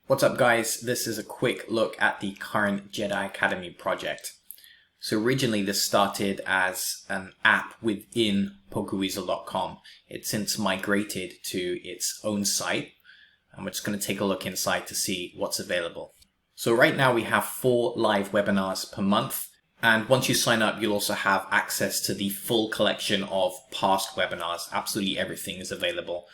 What's up guys, this is a quick look at the current Jedi Academy project. So originally this started as an app within pokeweasel.com. It's since migrated to its own site and we're just going to take a look inside to see what's available. So right now we have 4 live webinars per month, and once you sign up you'll also have access to the full collection of past webinars. Absolutely everything is available.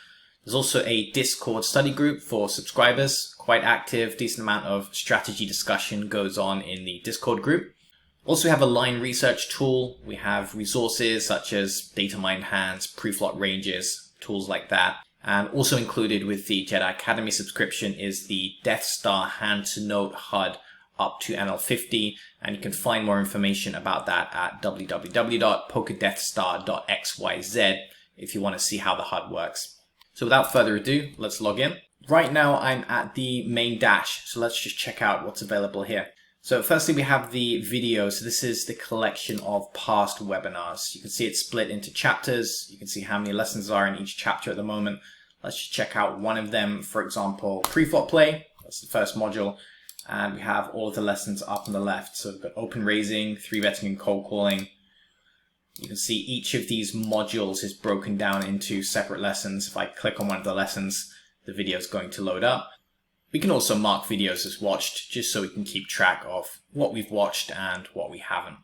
There's also a Discord study group for subscribers, quite active, decent amount of strategy discussion goes on in the Discord group. Also we have a line research tool, we have resources such as data mined hands, pre-flop ranges, tools like that. And also included with the Jedi Academy subscription is the Death Star hand to note HUD up to NL50, and you can find more information about that at www.pokedeathstar.xyz if you want to see how the HUD works. So without further ado, let's log in. Right now I'm at the main dash, so let's just check out what's available here. So firstly we have the video. So this is the collection of past webinars. You can see it's split into chapters. You can see how many lessons are in each chapter at the moment. Let's just check out one of them, for example, pre-flop play. That's the first module. And we have all of the lessons up on the left. So we've got open raising, 3-betting and cold calling. You can see each of these modules is broken down into separate lessons. If I click on one of the lessons, the video is going to load up. We can also mark videos as watched, just so we can keep track of what we've watched and what we haven't.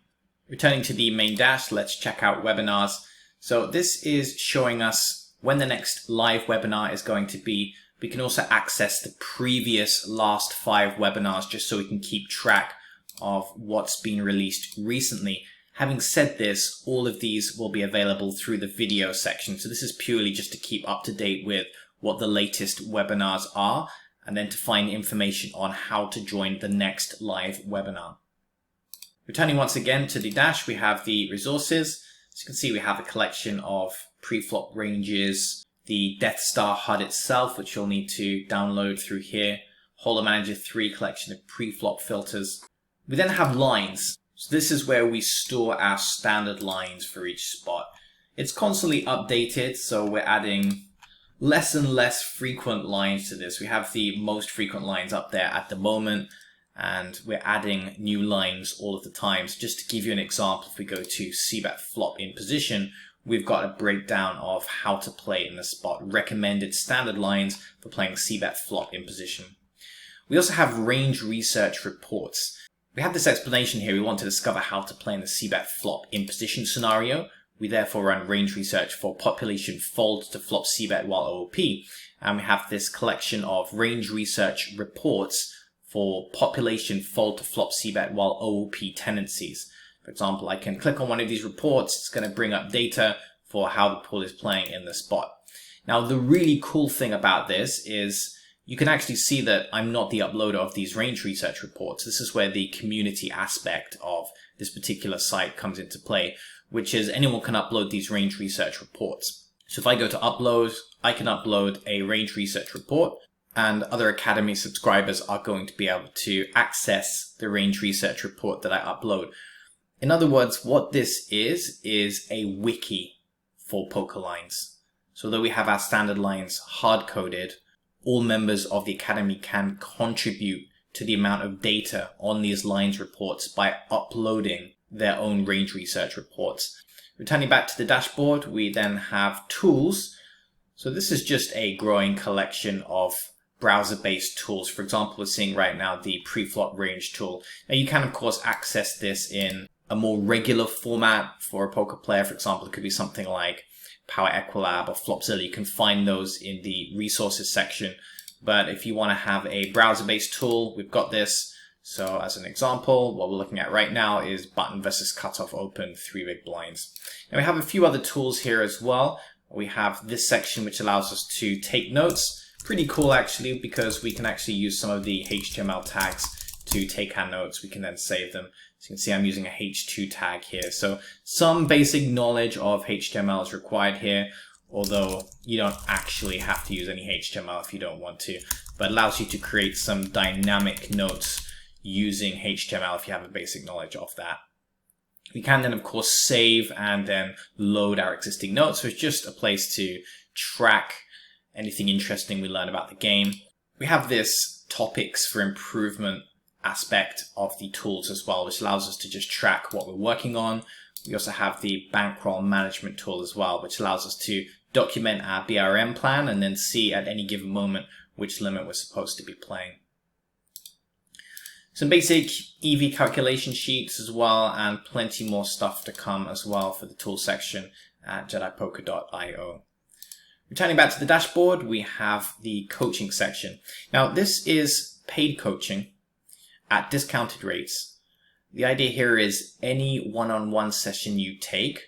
Returning to the main dash, let's check out webinars. So this is showing us when the next live webinar is going to be. We can also access the previous last 5 webinars, just so we can keep track of what's been released recently. Having said this, all of these will be available through the video section. So this is purely just to keep up to date with what the latest webinars are, and then to find information on how to join the next live webinar. Returning once again to the dash, we have the resources. As you can see, we have a collection of pre-flop ranges, the Death Star HUD itself, which you'll need to download through here, Hollow Manager 3 collection of pre-flop filters. We then have lines. So this is where we store our standard lines for each spot. It's constantly updated, so we're adding less and less frequent lines to this. We have the most frequent lines up there at the moment, and we're adding new lines all of the time. So just to give you an example, if we go to c-bet flop in position, we've got a breakdown of how to play in the spot, recommended standard lines for playing c-bet flop in position. We also have range research reports. We have this explanation here. We want to discover how to play in the c-bet flop in position scenario. We therefore run range research for population fold to flop c-bet while OOP. And we have this collection of range research reports for population fold to flop c-bet while OOP tendencies. For example, I can click on one of these reports. It's going to bring up data for how the pool is playing in the spot. Now, the really cool thing about this is you can actually see that I'm not the uploader of these range research reports. This is where the community aspect of this particular site comes into play, which is anyone can upload these range research reports. So if I go to upload, I can upload a range research report, and other Academy subscribers are going to be able to access the range research report that I upload. In other words, what this is a wiki for poker lines. So though we have our standard lines hard-coded, all members of the Academy can contribute to the amount of data on these lines reports by uploading their own range research reports. Returning back to the dashboard, we then have tools. So this is just a growing collection of browser-based tools. For example, we're seeing right now the pre-flop range tool. Now you can of course access this in a more regular format for a poker player. For example, it could be something like Power Equilab or Flopzilla. You can find those in the resources section. But if you want to have a browser-based tool, we've got this. So as an example, what we're looking at right now is button versus cutoff open 3 big blinds. And we have a few other tools here as well. We have this section which allows us to take notes. Pretty cool actually, because we can actually use some of the HTML tags to take our notes. We can then save them. So you can see I'm using a H2 tag here. So some basic knowledge of HTML is required here, although you don't actually have to use any HTML if you don't want to, but it allows you to create some dynamic notes using HTML if you have a basic knowledge of that. We can then of course save and then load our existing notes. So it's just a place to track anything interesting we learn about the game. We have this topics for improvement aspect of the tools as well, which allows us to just track what we're working on. We also have the bankroll management tool as well, which allows us to document our BRM plan and then see at any given moment which limit we're supposed to be playing. Some basic EV calculation sheets as well, and plenty more stuff to come as well for the tool section at JediPoker.io. Returning back to the dashboard, we have the coaching section. Now, this is paid coaching at discounted rates. The idea here is any one-on-one session you take,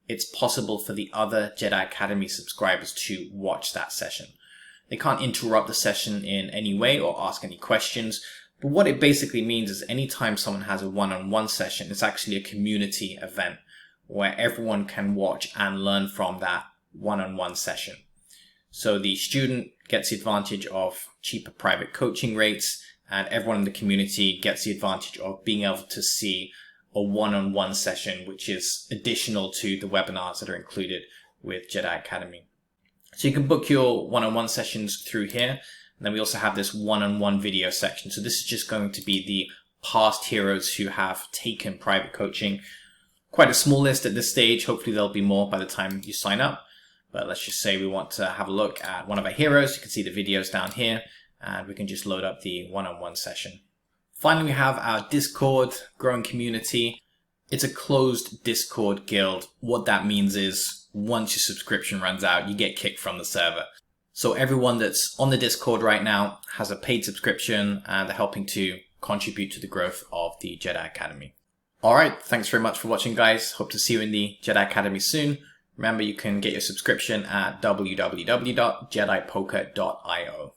it's possible for the other Jedi Academy subscribers to watch that session. They can't interrupt the session in any way or ask any questions. But what it basically means is anytime someone has a one-on-one session, it's actually a community event where everyone can watch and learn from that one-on-one session. So the student gets the advantage of cheaper private coaching rates, and everyone in the community gets the advantage of being able to see a one-on-one session, which is additional to the webinars that are included with Jedi Academy. So you can book your one-on-one sessions through here. And then we also have this one-on-one video section. So this is just going to be the past heroes who have taken private coaching. Quite a small list at this stage. Hopefully there'll be more by the time you sign up. But let's just say we want to have a look at one of our heroes. You can see the videos down here, and we can just load up the one-on-one session. Finally, we have our Discord growing community. It's a closed Discord guild. What that means is once your subscription runs out, you get kicked from the server. So everyone that's on the Discord right now has a paid subscription, and they're helping to contribute to the growth of the Jedi Academy. All right, thanks very much for watching, guys. Hope to see you in the Jedi Academy soon. Remember, you can get your subscription at www.jedipoker.io.